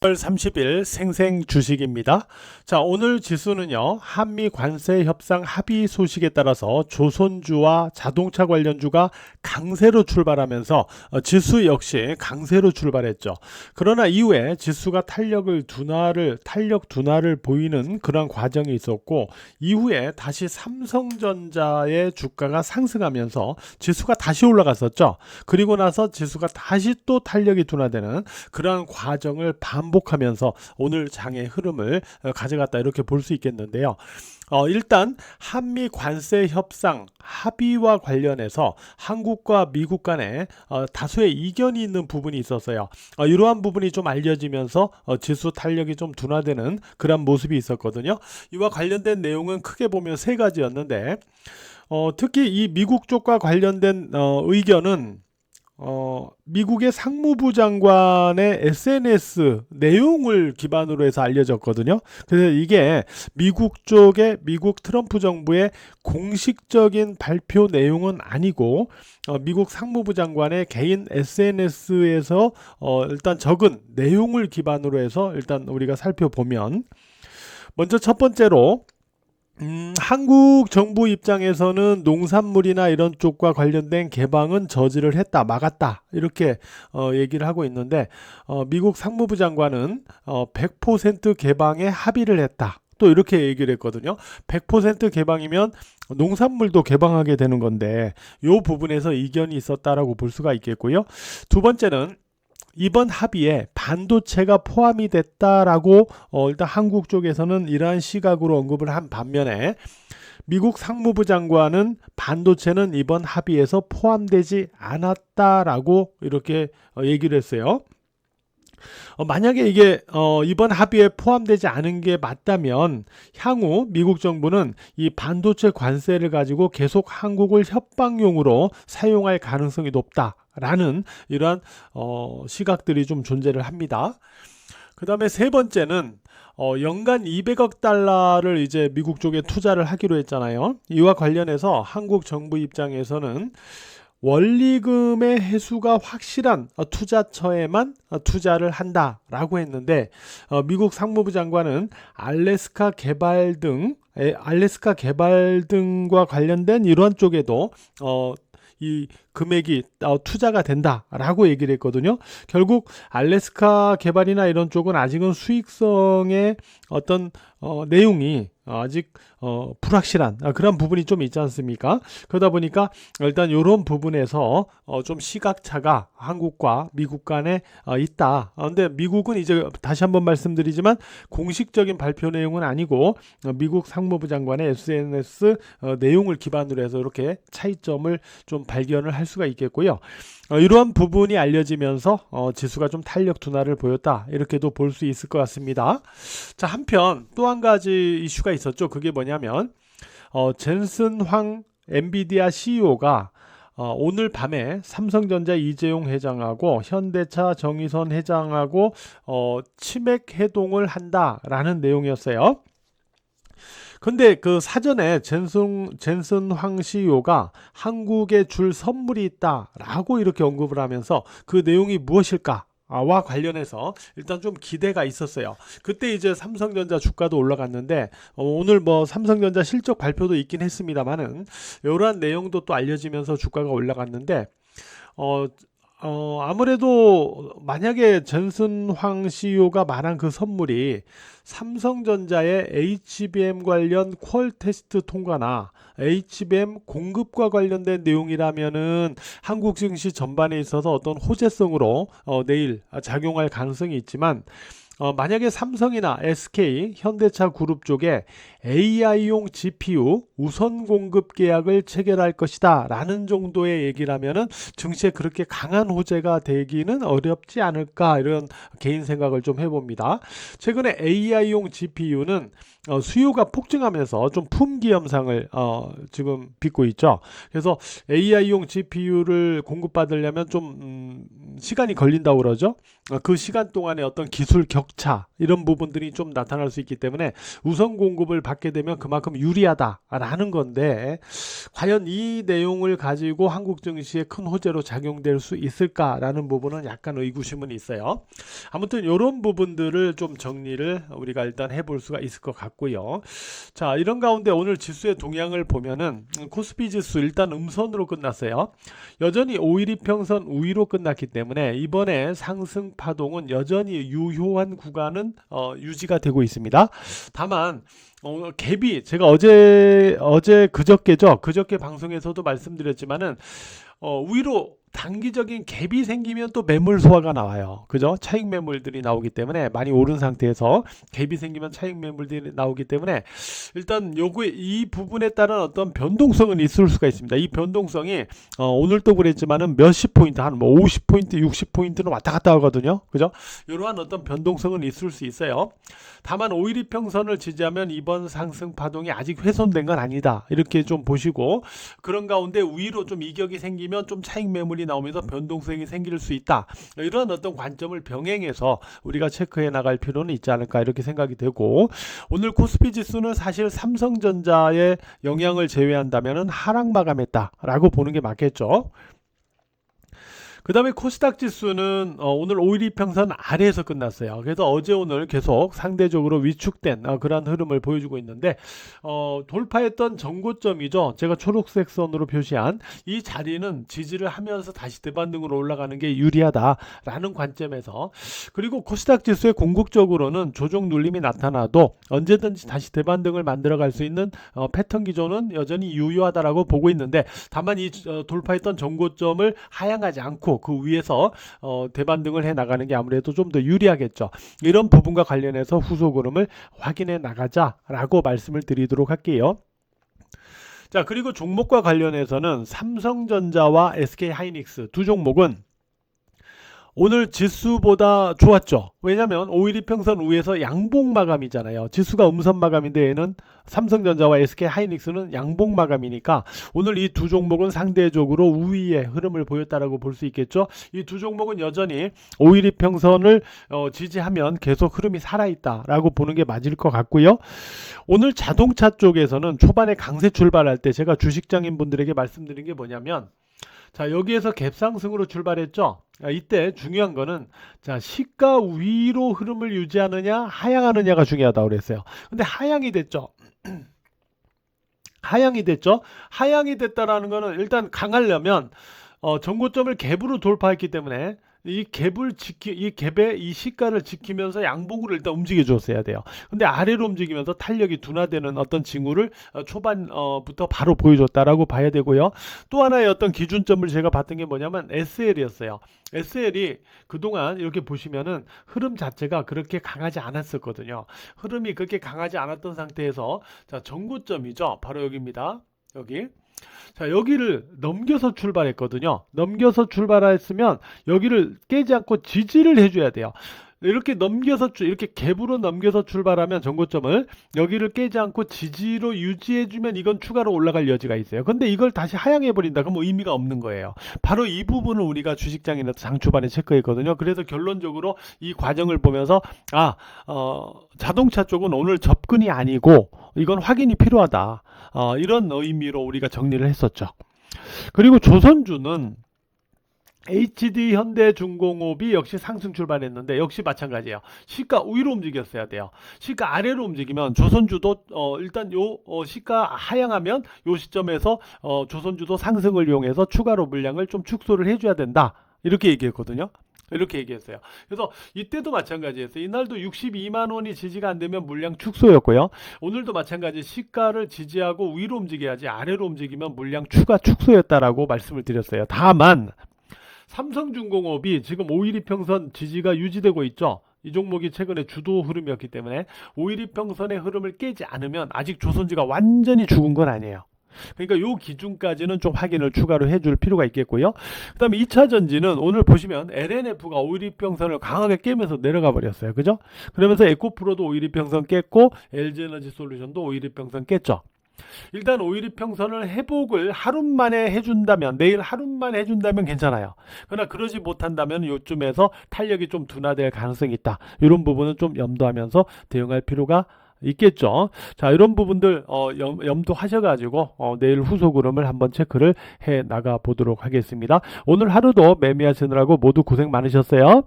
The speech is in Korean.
10월 30일 생생 주식입니다. 자, 오늘 지수는요, 한미 관세 협상 합의 소식에 따라서 조선주와 자동차 관련주가 강세로 출발하면서 지수 역시 강세로 출발했죠. 그러나 이후에 지수가 탄력 둔화를 보이는 그런 과정이 있었고, 이후에 다시 삼성전자의 주가가 상승하면서 지수가 다시 올라갔었죠. 그리고 나서 지수가 다시 또 탄력이 둔화되는 그러한 과정을 반복하면서 오늘 장의 흐름을 가져갔다 이렇게 볼 수 있겠는데요. 일단 한미 관세 협상 합의와 관련해서 한국과 미국 간에 다수의 이견이 있는 부분이 있었어요. 이러한 부분이 좀 알려지면서 지수 탄력이 좀 둔화되는 그런 모습이 있었거든요. 이와 관련된 내용은 크게 보면 세 가지였는데, 특히 이 미국 쪽과 관련된 의견은 미국의 상무부 장관의 SNS 내용을 기반으로 해서 알려졌거든요. 그래서 이게 미국 트럼프 정부의 공식적인 발표 내용은 아니고, 미국 상무부 장관의 개인 SNS에서 일단 적은 내용을 기반으로 해서 일단 우리가 살펴보면, 먼저 첫 번째로 한국 정부 입장에서는 농산물이나 이런 쪽과 관련된 개방은 저지를 했다, 막았다 이렇게 얘기를 하고 있는데, 미국 상무부 장관은 100% 개방에 합의를 했다. 또 이렇게 얘기를 했거든요. 100% 개방이면 농산물도 개방하게 되는 건데 이 부분에서 이견이 있었다라고 볼 수가 있겠고요. 두 번째는 이번 합의에 반도체가 포함이 됐다라고 일단 한국 쪽에서는 이러한 시각으로 언급을 한 반면에, 미국 상무부 장관은 반도체는 이번 합의에서 포함되지 않았다라고 이렇게 얘기를 했어요. 만약에 이게 이번 합의에 포함되지 않은 게 맞다면 향후 미국 정부는 이 반도체 관세를 가지고 계속 한국을 협박용으로 사용할 가능성이 높다라는 이러한 시각들이 좀 존재를 합니다. 그 다음에 세 번째는 연간 200억 달러를 이제 미국 쪽에 투자를 하기로 했잖아요. 이와 관련해서 한국 정부 입장에서는 원리금의 회수가 확실한 투자처에만 투자를 한다라고 했는데, 미국 상무부 장관은 알래스카 개발 등과 관련된 이러한 쪽에도 이 금액이 투자가 된다라고 얘기를 했거든요. 결국 알래스카 개발이나 이런 쪽은 아직은 수익성의 어떤 내용이 아직 불확실한 그런 부분이 좀 있지 않습니까? 그러다 보니까 일단 이런 부분에서 좀 시각차가 한국과 미국 간에 있다. 근데 미국은 이제 다시 한번 말씀드리지만 공식적인 발표 내용은 아니고 미국 상무부 장관의 SNS 내용을 기반으로 해서 이렇게 차이점을 좀 발견을 할 수가 있겠고요. 이러한 부분이 알려지면서 지수가 좀 탄력 둔화를 보였다 이렇게도 볼 수 있을 것 같습니다. 자, 한편 또 한 가지 이슈가 있었죠. 그게 뭐냐면 젠슨 황 엔비디아 CEO가 오늘 밤에 삼성전자 이재용 회장하고 현대차 정의선 회장하고 치맥 회동을 한다라는 내용이었어요. 근데 그 사전에 젠슨 황 CEO가 한국에 줄 선물이 있다라고 이렇게 언급을 하면서 그 내용이 무엇일까? 와 관련해서 일단 좀 기대가 있었어요. 그때 이제 삼성전자 주가도 올라갔는데, 오늘 뭐 삼성전자 실적 발표도 있긴 했습니다만은 이러한 내용도 또 알려지면서 주가가 올라갔는데, 아무래도 만약에 젠슨 황 CEO가 말한 그 선물이 삼성전자의 HBM 관련 퀄 테스트 통과나 HBM 공급과 관련된 내용이라면은 한국 증시 전반에 있어서 어떤 호재성으로 내일 작용할 가능성이 있지만, 만약에 삼성이나 SK, 현대차 그룹 쪽에 AI용 GPU 우선 공급 계약을 체결할 것이다 라는 정도의 얘기라면은 증시에 그렇게 강한 호재가 되기는 어렵지 않을까, 이런 개인 생각을 좀 해봅니다. 최근에 AI용 GPU는 수요가 폭증하면서 좀 품귀 현상을 지금 빚고 있죠. 그래서 AI용 GPU를 공급받으려면 좀 시간이 걸린다고 그러죠. 그 시간 동안에 어떤 기술 격차 격차 이런 부분들이 좀 나타날 수 있기 때문에 우선 공급을 받게 되면 그만큼 유리하다라는 건데 과연 이 내용을 가지고 한국 증시에 큰 호재로 작용될 수 있을까라는 부분은 약간 의구심은 있어요. 아무튼 이런 부분들을 좀 정리를 우리가 일단 해볼 수가 있을 것 같고요. 자, 이런 가운데 오늘 지수의 동향을 보면은 코스피 지수 일단 음선으로 끝났어요. 여전히 5일 이평선 우위로 끝났기 때문에 이번에 상승 파동은 여전히 유효한 구간은 유지가 되고 있습니다. 다만 갭이 제가 어제 그저께 방송에서도 말씀드렸지만은 위로 단기적인 갭이 생기면 또 매물 소화가 나와요. 그죠? 차익 매물들이 나오기 때문에 많이 오른 상태에서 갭이 생기면 차익 매물들이 나오기 때문에 일단 이 부분에 따른 어떤 변동성은 있을 수가 있습니다. 이 변동성이 오늘도 그랬지만은 몇십 포인트 한 뭐 50포인트, 60포인트는 왔다 갔다 하거든요. 그죠? 이러한 어떤 변동성은 있을 수 있어요. 다만 5일 이평선을 지지하면 이번 상승 파동이 아직 훼손된 건 아니다. 이렇게 좀 보시고 그런 가운데 위로 좀 이격이 생기면 좀 차익 매물이 나오면서 변동성이 생길 수 있다. 이런 어떤 관점을 병행해서 우리가 체크해 나갈 필요는 있지 않을까 이렇게 생각이 되고 오늘 코스피 지수는 사실 삼성전자의 영향을 제외한다면 하락 마감했다라고 보는 게 맞겠죠. 그 다음에 코스닥 지수는 오늘 5일 이평선 아래에서 끝났어요. 그래서 어제 오늘 계속 상대적으로 위축된 그러한 흐름을 보여주고 있는데 돌파했던 전고점이죠. 제가 초록색 선으로 표시한 이 자리는 지지를 하면서 다시 대반등으로 올라가는 게 유리하다라는 관점에서 그리고 코스닥 지수의 궁극적으로는 조정 눌림이 나타나도 언제든지 다시 대반등을 만들어갈 수 있는 패턴 기조는 여전히 유효하다라고 보고 있는데 다만 이 돌파했던 전고점을 하향하지 않고 그 위에서 대반등을 해 나가는 게 아무래도 좀 더 유리하겠죠. 이런 부분과 관련해서 후속 흐름을 확인해 나가자라고 말씀을 드리도록 할게요. 자, 그리고 종목과 관련해서는 삼성전자와 SK하이닉스 두 종목은 오늘 지수보다 좋았죠. 왜냐하면 5일 이평선 위에서 양봉 마감이잖아요. 지수가 음선 마감인데 얘는 삼성전자와 SK하이닉스는 양봉 마감이니까 오늘 이 두 종목은 상대적으로 우위의 흐름을 보였다라고 볼 수 있겠죠. 이 두 종목은 여전히 5일 이평선을 지지하면 계속 흐름이 살아있다라고 보는 게 맞을 것 같고요. 오늘 자동차 쪽에서는 초반에 강세 출발할 때 제가 주식장인 분들에게 말씀드린 게 뭐냐면 자, 여기에서 갭상승으로 출발했죠. 이때 중요한 거는 자, 시가 위로 흐름을 유지하느냐 하향하느냐가 중요하다고 그랬어요. 근데 하향이 됐죠. 하향이 됐죠. 하향이 됐다라는 거는 일단 강하려면 전고점을 갭으로 돌파했기 때문에 이 갭의 이 시가를 지키면서 양봉으로 일단 움직여 줬어야 돼요. 근데 아래로 움직이면서 탄력이 둔화되는 어떤 징후를 초반부터 바로 보여줬다라고 봐야 되고요. 또 하나의 어떤 기준점을 제가 봤던 게 뭐냐면 SL이었어요. SL이 그동안 이렇게 보시면은 흐름 자체가 그렇게 강하지 않았었거든요. 흐름이 그렇게 강하지 않았던 상태에서 자, 전고점이죠. 바로 여기입니다. 여기. 자, 여기를 넘겨서 출발했거든요. 넘겨서 출발했으면 여기를 깨지 않고 지지를 해줘야 돼요. 이렇게 이렇게 갭으로 넘겨서 출발하면 전고점을 여기를 깨지 않고 지지로 유지해주면 이건 추가로 올라갈 여지가 있어요. 근데 이걸 다시 하향해버린다 그러면 의미가 없는 거예요. 바로 이 부분을 우리가 주식장에서 장 초반에 체크했거든요. 그래서 결론적으로 이 과정을 보면서 자동차 쪽은 오늘 접근이 아니고 이건 확인이 필요하다. 이런 의미로 우리가 정리를 했었죠. 그리고 조선주는 HD 현대중공업이 역시 상승 출발했는데 역시 마찬가지예요. 시가 위로 움직였어야 돼요. 시가 아래로 움직이면 조선주도 일단 시가 하향하면 요 시점에서 조선주도 상승을 이용해서 추가로 물량을 좀 축소를 해줘야 된다. 이렇게 얘기했거든요. 이렇게 얘기했어요. 그래서 이때도 마찬가지였어요. 이날도 62만 원이 지지가 안 되면 물량 축소였고요. 오늘도 마찬가지 시가를 지지하고 위로 움직여야지 아래로 움직이면 물량 추가 축소였다라고 말씀을 드렸어요. 다만 삼성중공업이 지금 5일 이평선 지지가 유지되고 있죠. 이 종목이 최근에 주도 흐름이었기 때문에 5일 이평선의 흐름을 깨지 않으면 아직 조선주가 완전히 죽은 건 아니에요. 그러니까 요 기준까지는 좀 확인을 추가로 해줄 필요가 있겠고요. 그 다음에 2차 전지는 오늘 보시면 LNF가 5일 이평선을 강하게 깨면서 내려가 버렸어요. 그죠? 그러면서 에코프로도 5일 이평선 깼고 LG에너지 솔루션도 5일 이평선 깼죠. 일단 5일 이평선을 회복을 하루 만에 해준다면, 내일 하루만 해준다면 괜찮아요. 그러나 그러지 못한다면 요쯤에서 탄력이 좀 둔화될 가능성이 있다. 이런 부분은 좀 염두하면서 대응할 필요가 있겠죠. 자, 이런 부분들 염두하셔가지고 내일 후속 흐름을 한번 체크를 해 나가 보도록 하겠습니다. 오늘 하루도 매매하시느라고 모두 고생 많으셨어요.